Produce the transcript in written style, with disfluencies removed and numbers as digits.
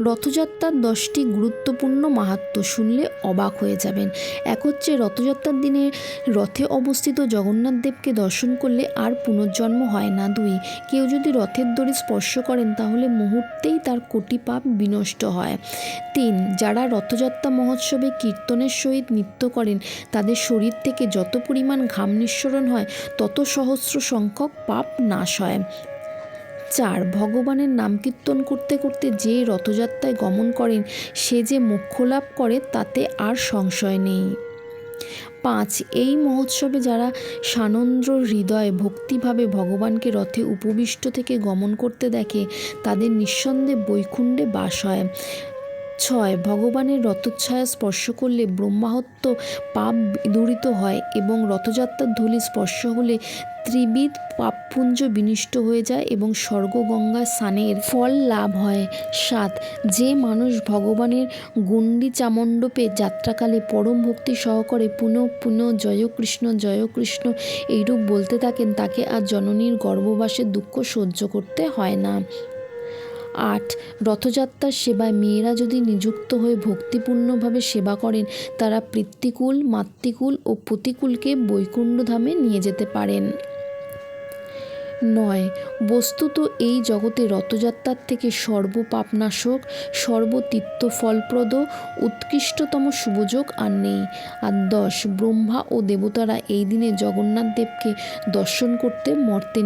রথযাত্রার 10টি গুরুত্বপূর্ণ মাহাত্ম্য শুনলে অবাক হয়ে যাবেন। এক হচ্ছে, রথযাত্রার দিনে রথে অবস্থিত জগন্নাথ দেবকে দর্শন করলে আর পুনর্জন্ম হয় না। 2, কেউ যদি রথের দড়ি স্পর্শ করেন তাহলে মুহূর্তেই তার কোটি পাপ বিনষ্ট হয়। 3, যারা রথযাত্রা মহোৎসবে কীর্তনের সহিত নৃত্য করেন তাদের শরীর থেকে যত পরিমাণ ঘাম নিঃসরণ হয় তত সহস্র সংখ্যক পাপ নাশ হয়। 4, ভগবানের নাম কীর্তন করতে করতে যে রথযাত্রায় গমন করেন সে যে মোক্ষ লাভ করে তাতে আর সংশয় নেই। 5, এই মহোৎসবে যারা সানন্দ্র হৃদয়ে ভক্তিভাবে ভগবানকে রথে উপবিষ্ট থেকে গমন করতে দেখে তাদের নিঃসন্দেহে বৈকুণ্ঠে বাস হয়। 6, ভগবানের রথচ্ছায়া স্পর্শ করলে ব্রহ্মাহত্য পাপ দূরিত হয় এবং রথযাত্রার ধূলি স্পর্শ হলে ত্রিবিধ পাপপুঞ্জ বিনষ্ট হয়ে যায় এবং স্বর্গ গঙ্গায় স্নানের ফল লাভ হয়। 7, যে মানুষ ভগবানের গণ্ডি-চামণ্ডপে যাত্রাকালে পরম ভক্তি সহকারে পুনঃ পুনঃ জয় কৃষ্ণ এইরূপ বলতে থাকেন তাকে আর জননীর গর্ভবাসের দুঃখ সহ্য করতে হয় না। 8, রথযাত্রার সেবায় মেয়েরা যদি নিযুক্ত হয়ে ভক্তিপূর্ণভাবে সেবা করেন তারা পিতৃকুল, মাতৃকুল ও পতিকুলকে বৈকুণ্ঠধামে নিয়ে যেতে পারেন। 9, বস্তুত এই জগতে রথযাত্রার থেকে সর্বপাপনাশক, সর্বতীর্থফলপ্রদ উৎকৃষ্টতম শুভযোগ আর নেই। আর 10, ব্রহ্মা ও দেবতারা এই দিনে জগন্নাথ দেবকে দর্শন করতে মর্তে